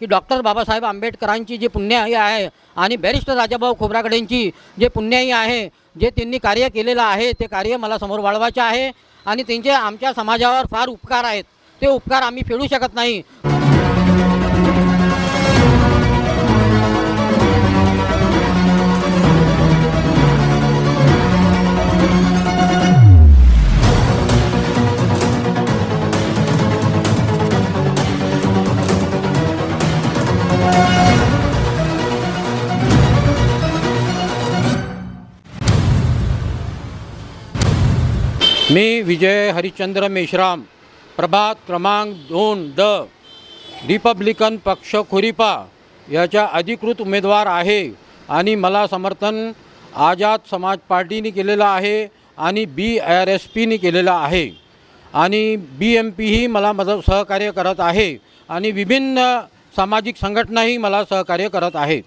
की डॉक्टर बाबासाहेब आंबेडकरांची जी पुण्याई आहे आणि बॅरिस्टर राजाभाऊ खोब्रागडेंची जे पुण्याई आहे, जे त्यांनी कार्य केलेलं आहे, ते कार्य मला समोर वाढवायचे आहे आणि त्यांचे आमच्या समाजावर फार उपकार आहेत. ते उपकार आम्ही फेडू शकत नाही. मी विजय हरिश्चंद्र मेश्राम, प्रभात क्रमांक 2 रिपब्लिकन पक्ष खुरिपा याच्या अधिकृत उमेदवार आहे आणि मला समर्थन आझाद समाज पार्टीने केलेलं आहे आणि BRSPने केलेलं आहे आणि BMPही मला मदत सहकार्य करत आहे आणि विभिन्न सामाजिक संघटनाही मला सहकार्य करत आहेत.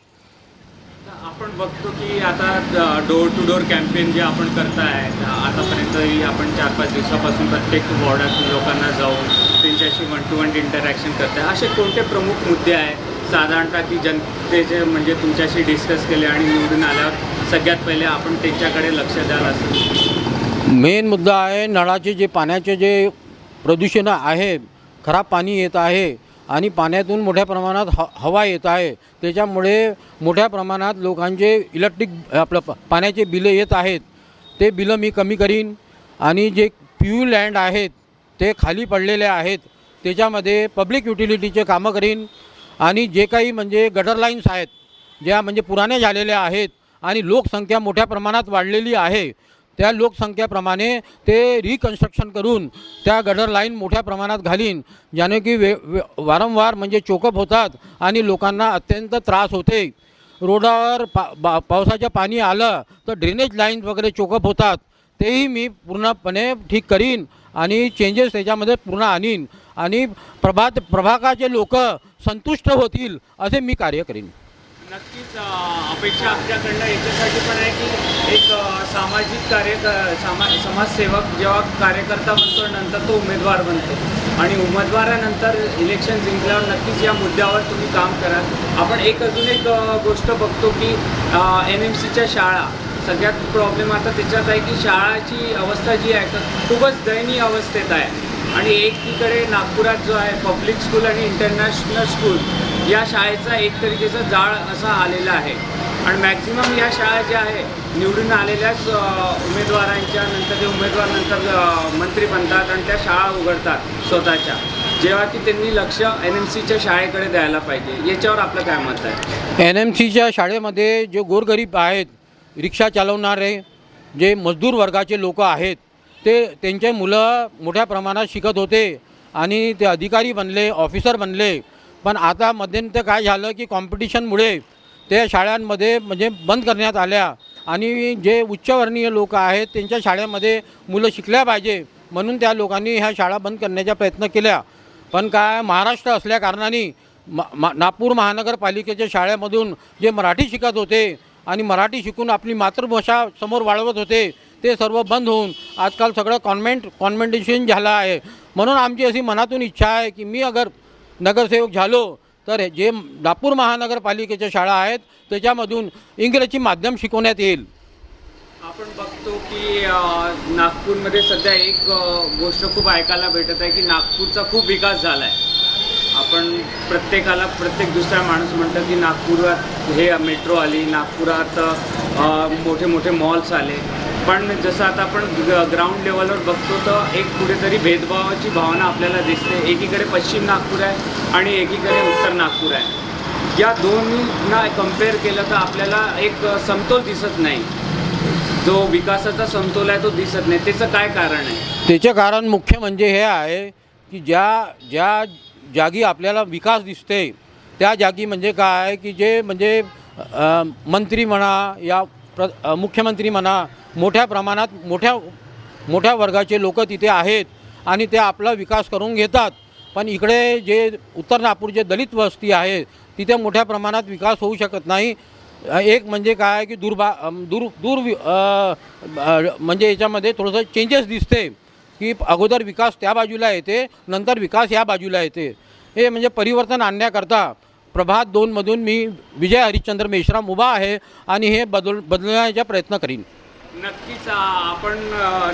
आपण बघतो की आता डोर टू डोर कॅम्पेन जे आपण करताय, आतापर्यंतही आपण 4-5 दिवसापासून प्रत्येक वॉर्डात लोकांना जाऊन त्यांच्याशी 1-to-1 इंटरॅक्शन करताय. असे कोणते प्रमुख मुद्दे आहेत साधारणतः की जनतेचे म्हणजे तुमच्याशी डिस्कस केले आणि निवडून आल्यावर सगळ्यात पहिले आपण त्यांच्याकडे लक्ष द्याल असं? मेन मुद्दा आहे नळाचे जे पाण्याचे जे प्रदूषण आहे, खराब पाणी येत आहे आणि पाण्यातून मोठ्या प्रमाणात हवा येत आहे. त्याच्यामुळे मोठ्या प्रमाणात लोकांचे इलेक्ट्रिक पाण्याचे बिलं येत आहेत. ते बिलं मी कमी करीन आणि जे PU लँड आहेत ते खाली पडलेले आहेत त्याच्यामध्ये पब्लिक युटिलिटीचे कामं करीन आणि जे काही म्हणजे गटर लाईन्स आहेत ज्या म्हणजे पुराने झालेल्या आहेत आणि लोकसंख्या मोठ्या प्रमाणात वाढलेली आहे, त्या लोकसंख्येप्रमाणे ते रिकन्स्ट्रक्शन करून त्या गटर लाईन मोठ्या प्रमाणात घालीन, ज्याने की वारंवार म्हणजे चोकअप होतात आणि लोकांना अत्यंत त्रास होते. रोडावर पावसाचं पाणी आलं तर ड्रेनेज लाईन्स वगैरे चोकअप होतात, तेही मी पूर्णपणे ठीक करीन आणि चेंजेस त्याच्यामध्ये पूर्ण आणीन आणि प्रभागाचे लोक संतुष्ट होतील असे मी कार्य करीन. नक्कीच अपेक्षा आपल्याकडनं याच्यासाठी पण आहे की एक सामाजिक समाजसेवक जेव्हा कार्यकर्ता बनतो नंतर तो उमेदवार बनतो आणि उमेदवारानंतर इलेक्शन जिंकल्यावर नक्कीच या मुद्द्यावर तुम्ही काम करा. आपण अजून एक गोष्ट बघतो की NMCच्या शाळा सगळ्यात प्रॉब्लेम आता त्याच्यात आहे की शाळाची अवस्था जी आहे तर खूपच दयनीय अवस्थेत आहे आणि एकीकडे नागपुरात जो आहे पब्लिक स्कूल आणि इंटरनॅशनल स्कूल या शाळेचा एक तरीकेचा जाळ असा आलेला आहे आणि मॅक्झिमम या शाळा ज्या आहे निवडून आलेल्याच उमेदवारांच्या नंतर ते उमेदवार नंतर मंत्री बनतात आणि त्या शाळा उघडतात स्वतःच्या, जेव्हा की त्यांनी लक्ष NMCच्या शाळेकडे द्यायला पाहिजे. याच्यावर आपलं काय मत आहे? NMCच्या शाळेमध्ये जे गोरगरीब आहेत, रिक्षा चालवणारे जे मजदूर वर्गाचे लोक आहेत ते त्यांचे मुलं मोठ्या प्रमाणात शिकत होते आणि ते अधिकारी बनले, ऑफिसर बनले. पण आता मध्यंतरी काय झालं की कॉम्पिटिशनमुळे त्या शाळांमध्ये म्हणजे बंद करण्यात आल्या आणि जे उच्चवर्णीय लोक आहेत त्यांच्या शाळेमध्ये मुलं शिकल्या पाहिजे म्हणून त्या लोकांनी ह्या शाळा बंद करण्याचा प्रयत्न केला. पण काय महाराष्ट्र असल्याकारणाने नागपूर महानगरपालिकेच्या शाळेमधून जे मराठी शिकत होते आणि मराठी शिकून आपली मातृभाषा समोर वाढवत होते ते सर्व बंद होऊन आजकाल सगळं कॉन्व्हेंटेशन झालं आहे. म्हणून आमची अशी मनातून इच्छा आहे की मी अगर नगरसेवक झालो तर जे नागपूर महानगरपालिकेच्या शाळा आहेत त्याच्यामधून इंग्रजी माध्यम शिकवण्यात येईल. आपण बघतो की नागपूरमध्ये सध्या एक गोष्ट खूप ऐकायला भेटत आहे की नागपूरचा खूप विकास झाला आहे. आपण प्रत्येक दुसरा माणूस म्हणतं की नागपुरात हे मेट्रो आली, नागपुरात मोठे मोठे मॉल्स आले, पण जसं आता आपण ग्राउंड लेवलवर बघतो तर एक कुठेतरी भेदभावाची भावना आपल्याला दिसते. एकीकडे पश्चिम नागपूर आहे आणि एकीकडे उत्तर नागपूर आहे. या दोन्हींना कम्पेअर केलं तर आपल्याला एक समतोल दिसत नाही, जो विकासाचा समतोल आहे तो दिसत नाही. त्याचं काय कारण आहे? त्याचे कारण मुख्य म्हणजे हे आहे की ज्या जागी आपल्याला विकास दिसते त्या जागी म्हणजे काय की जे म्हणजे मंत्री म्हणा या मुख्यमंत्री म्हणा मोठ्या प्रमाणात मोठ्या वर्गाचे लोक तिथे आहेत आणि ते आपला विकास करून घेतात. पण इकडे जे उत्तर नागपूर जे दलित वस्ती आहे तिथे मोठ्या प्रमाणात विकास होऊ शकत नाही. एक म्हणजे काय की म्हणजे याच्यामध्ये थोडंसं चेंजेस दिसते की अगोदर विकास त्या बाजूला येते, नंतर विकास या बाजूला येते. हे म्हणजे परिवर्तन आणण्याकरता प्रभात 2मधून मी विजय हरिश्चंद्र मेश्राम उभा आहे आणि हे बदलण्याचा प्रयत्न करीन. नक्कीच आपण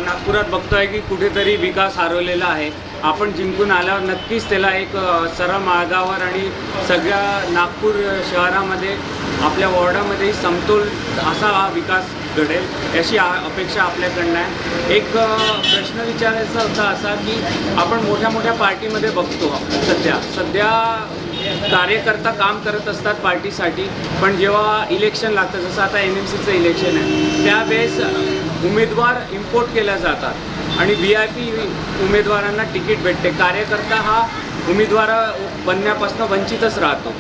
नागपुरात बघतोय की कुठेतरी विकास हरवलेला आहे. आपण जिंकून आल्यावर नक्कीच त्याला एक सरळ मार्गावर आणि सगळ्या नागपूर शहरामध्ये आपल्या वॉर्डामध्ये समतोल असा हा विकास घडेल अशी अपेक्षा आपल्याकडनं आहे. एक प्रश्न विचारायचा होता असा की आपण मोठ्या मोठ्या पार्टीमध्ये बघतो सध्या कार्यकर्ता काम करत असतात पार्टीसाठी, पण जेव्हा इलेक्शन लागतं, जसं आता NMCचं इलेक्शन आहे, त्यावेळेस उमेदवार इम्पोर्ट केल्या जातात आणि VIP उमेदवारांना तिकीट भेटते. कार्यकर्ता हा उमेदवार बनण्यापासून वंचितच राहतो.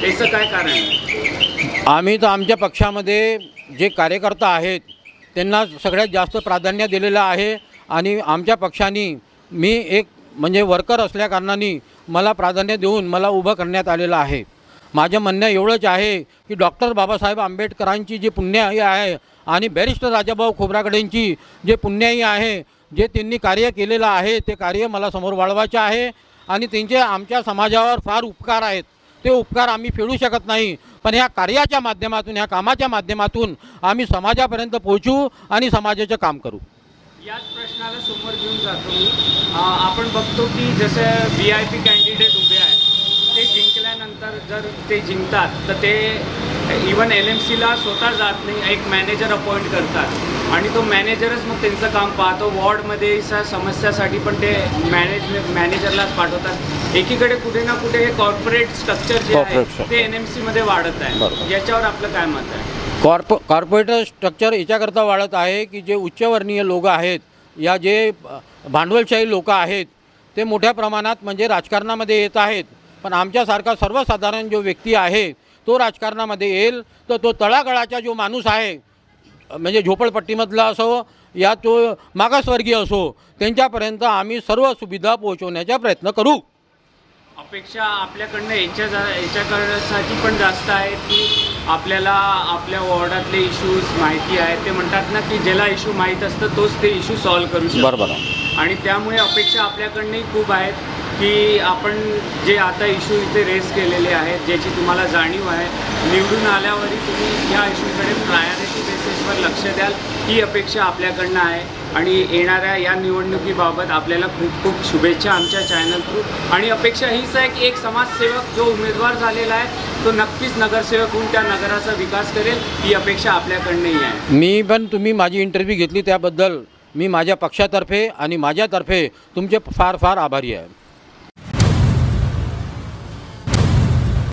त्याचं काय कारण आहे? आम्ही तर आमच्या पक्षामध्ये जे कार्यकर्ता आहेत त्यांना सगळ्यात जास्त प्राधान्य दिलेलं आहे आणि आमच्या पक्षाने मी एक म्हणजे वर्कर असल्याकारणाने मला प्राधान्य देऊन मला उभं करण्यात आलेलं आहे. माझं म्हणणं एवढंच आहे की डॉक्टर बाबासाहेब आंबेडकरांची जी पुण्याई आहे आणि बॅरिस्टर राजाभाऊ खोब्रागडेंची जे पुण्याई आहे, जे त्यांनी कार्य केलेलं आहे, ते कार्य मला समोर वाढवायचे आहे आणि त्यांचे आमच्या समाजावर फार उपकार आहेत. ते उपकार आम्ही फेडू शकत नाही, पण ह्या कार्याच्या माध्यमातून, ह्या कामाच्या माध्यमातून आम्ही समाजापर्यंत पोहोचू आणि समाजाचं काम करू. याच प्रश्नाला समोर घेऊन जातो मी. आपण बघतो की जसे VIP कॅन्डिडेट उभे आहेत, ते जिंकल्यानंतर जर ते जिंकतात तर ते इवन LMCला स्वतः जात नाही, एक मॅनेजर अपॉइंट करतात आणि तो मॅनेजरच मग त्यांचं काम पाहतो. वॉर्डमध्ये समस्यासाठी पण ते मॅनेजरलाच पाठवतात. एकीकडे कुठे ना कुठे हे कॉर्पोरेट स्ट्रक्चर जे आहे ते NMCमध्ये वाढत आहे. याच्यावर आपलं काय मत आहे? कॉर्पोरेट स्ट्रक्चर याच्याकरता वाढत आहे की जे उच्चवर्णीय लोक आहेत, या जे भांडवलशाही लोक आहेत, ते मोठ्या प्रमाणात म्हणजे राजकारणामध्ये येत आहेत. पण आमच्यासारखा सर्वसाधारण जो व्यक्ती आहे तो राजकारणामध्ये येईल तर तो तळागाळाचा जो माणूस आहे, म्हणजे झोपडपट्टीमधला असो या तो मागासवर्गीय असो, त्यांच्यापर्यंत आम्ही सर्व सुविधा पोहोचवण्याचा प्रयत्न करू. अपेक्षा आपल्याकडनं याच्यासाठी पण जास्त आहेत की आपल्याला आपल्या वॉर्डातले इश्यूज माहिती आहेत. ते म्हणतात ना की ज्याला इश्यू माहीत असतं तोच ते इश्यू सॉल्व्ह करू शकतो. बरोबर. आणि त्यामुळे अपेक्षा आपल्याकडनंही खूप आहेत की आपण जे आता इश्यू इथे रेस केलेले आहेत, ज्याची तुम्हाला जाणीव आहे, निवडून आल्यावरही तुम्ही ह्या इश्यूकडे प्रायोरिटी बेसिसवर लक्ष द्याल, ही अपेक्षा आपल्याकडनं आहे. आणि येणाऱ्या या निवडणुकीबाबत आपल्याला खूप खूप शुभेच्छा आमच्या चॅनल थ्रू. आणि अपेक्षा हीच आहे की एक समाजसेवक जो उमेदवार झालेला आहे तो नक्कीच नगरसेवक होऊन त्या नगराचा विकास करेल, ही अपेक्षा आपल्याकडनंही आहे. मी पण तुम्ही माझी इंटरव्ह्यू घेतली त्याबद्दल मी माझ्या पक्षातर्फे आणि माझ्यातर्फे तुमचे फार फार आभारी आहे.